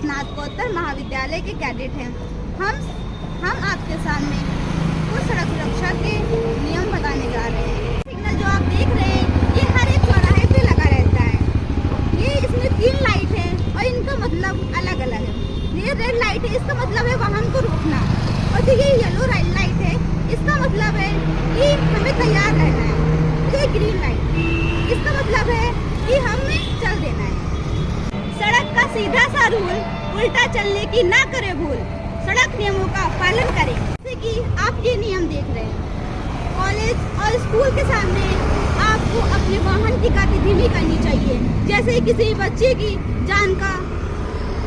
स्नातकोत्तर महाविद्यालय के कैडेट हैं। हम आपके सामने कुछ सड़क सुरक्षा के नियम बताने जा रहे हैं। सिग्नल जो आप देख रहे हैं ये हर एक चौराहे पे लगा रहता है। ये इसमें 3 लाइट है और इनका मतलब अलग अलग है। ये रेड लाइट है, इसका मतलब है वाहन को रोकना, और जो ये येलो लाइट है इसका मतलब है कि हमें तैयार रहना है। ये ग्रीन लाइट इसका मतलब है कि हमें चल देना है। सड़क का सीधा सा रूल उल्टा चलने की ना करे भूल, सड़क नियमों का पालन करें। जैसे कि आप ये नियम देख रहे हैं, कॉलेज और स्कूल के सामने आपको अपने वाहन की गति धीमी करनी चाहिए, जैसे किसी बच्चे की जान का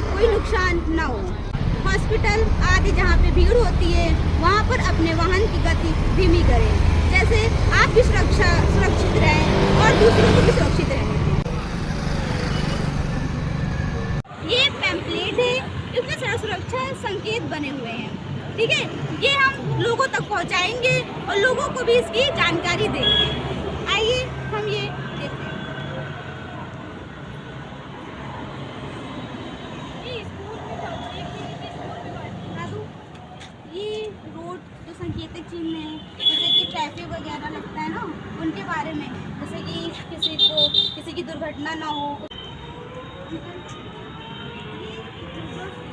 कोई नुकसान ना हो। हॉस्पिटल आदि जहाँ पे भीड़ होती है वहाँ पर अपने वाहन की गति धीमी करें, जैसे आप भी सुरक्षित रहें और दूसरों को भी सुरक्षित रहें। ये पैम्पलेट है, इसमें सड़क सुरक्षा संकेत बने हुए हैं, ठीक है। ये हम लोगों तक पहुँचाएंगे और लोगों को भी इसकी जानकारी देंगे। आइए हम ये देखते हैं। ये रोड जो संकेतक चिन्ह है, जैसे कि ट्रैफिक वगैरह लगता है ना, उनके बारे में, जैसे कि किसी की दुर्घटना ना हो।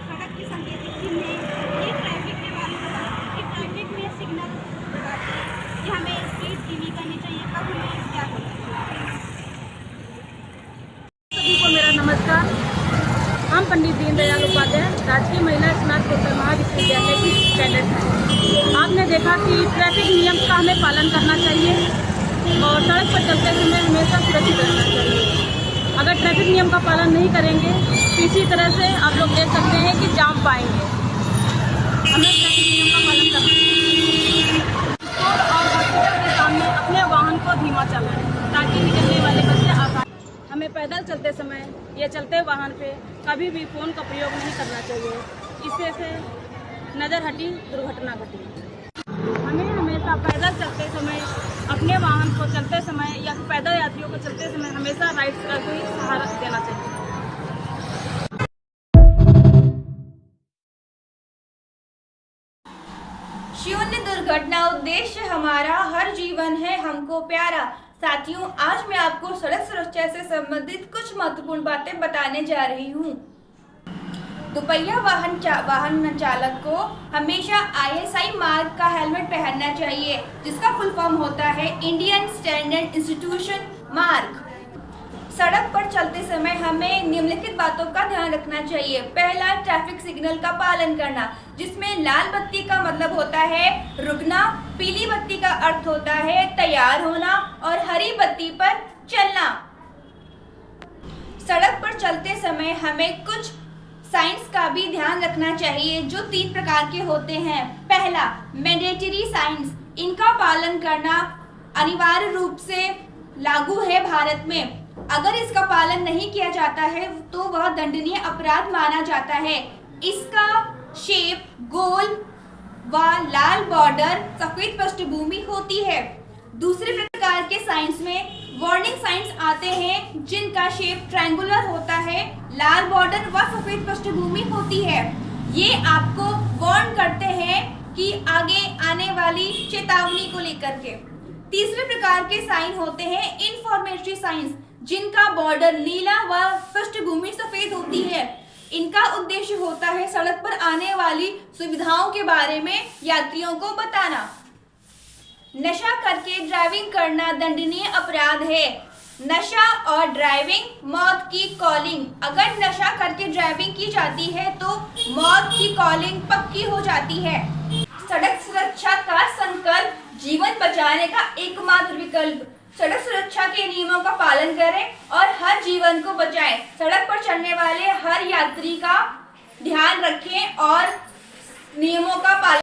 सड़क के संकेतक चिन्ह है, ये ट्रैफिक के बारे में बताते हैं कि ट्रैफिक में सिग्नल लगाते हैं कि हमें स्पीड धीमी करनी चाहिए, कब हमें क्या करना चाहिए। सभी को मेरा नमस्कार। हम पंडित दीनदयाल उपाध्याय राजकीय महिला स्नातकोत्तर महाविद्यालय की कैडेट हैं। आपने देखा कि ट्रैफिक नियम का हमें पालन करना चाहिए और सड़क पर चलते समय हमेशा सुरक्षित रहना चाहिए। अगर ट्रैफिक नियम का पालन नहीं करेंगे तो इसी तरह से आप लोग देख सकते हैं कि जाम पाएंगे। हमें ट्रैफिक नियम का पालन करना चाहिए और हॉस्पिटल के सामने अपने वाहन को धीमा चलाएं ताकि निकलने वाले बच्चे आसान। हमें पैदल चलते समय या चलते वाहन पे कभी भी फ़ोन का प्रयोग नहीं करना चाहिए, इससे से नज़र हटी दुर्घटना घटी। हमें हमेशा पैदल चलते समय अपने वाहन को चलते समय या पैदल यात्रियों को चलते समय हमेशा राइट साइड को ही सहारा देना चाहिए। शून्य दुर्घटना उद्देश्य हमारा, हर जीवन है हमको प्यारा। साथियों, आज मैं आपको सड़क सुरक्षा से संबंधित कुछ महत्वपूर्ण बातें बताने जा रही हूँ। दोपहिया वाहन चालक को हमेशा ISI मार्क का हेलमेट पहनना चाहिए, जिसका फुल फॉर्म होता है इंडियन स्टैंडर्ड इंस्टीट्यूशन मार्क। सड़क पर चलते समय हमें निम्नलिखित बातों का ध्यान रखना चाहिए। पहला, ट्रैफिक सिग्नल का पालन करना, जिसमें लाल बत्ती का मतलब होता है रुकना, पीली बत्ती का अर्थ होता है तैयार होना और हरी बत्ती पर चलना। सड़क पर चलते समय हमें कुछ साइंस का भी ध्यान रखना चाहिए, जो 3 प्रकार के होते हैं। पहला, मैंडेटरी साइंस, इनका पालन करना अनिवार्य रूप से लागू है भारत में। अगर इसका पालन नहीं किया जाता है तो वह दंडनीय अपराध माना जाता है। इसका शेप गोल व लाल बॉर्डर, सफेद पृष्ठभूमि होती है। दूसरे प्रकार के साइंस में वार्निंग साइंस आते हैं, जिनका शेप ट्रायंगुलर होता है, लाल बॉर्डर व सफेद पृष्ठभूमि होती है। ये आपको वार्न करते हैं कि आगे आने वाली चेतावनी को लेकर के। तीसरे प्रकार के साइन होते हैं इंफॉर्मेटरी साइंस, जिनका बॉर्डर नीला व पृष्ठभूमि सफेद होती है। इनका उद्देश्य होता है सड़क पर आने वाली सुविधाओं के बारे में यात्रियों को बताना। नशा करके ड्राइविंग करना दंडनीय अपराध है। नशा और ड्राइविंग मौत की कॉलिंग, अगर नशा करके ड्राइविंग की जाती है तो मौत की कॉलिंग पक्की हो जाती है। सड़क सुरक्षा का संकल्प जीवन बचाने का एकमात्र विकल्प। सड़क सुरक्षा के नियमों का पालन करें और हर जीवन को बचाएं। सड़क पर चलने वाले हर यात्री का ध्यान रखें और नियमों का पालन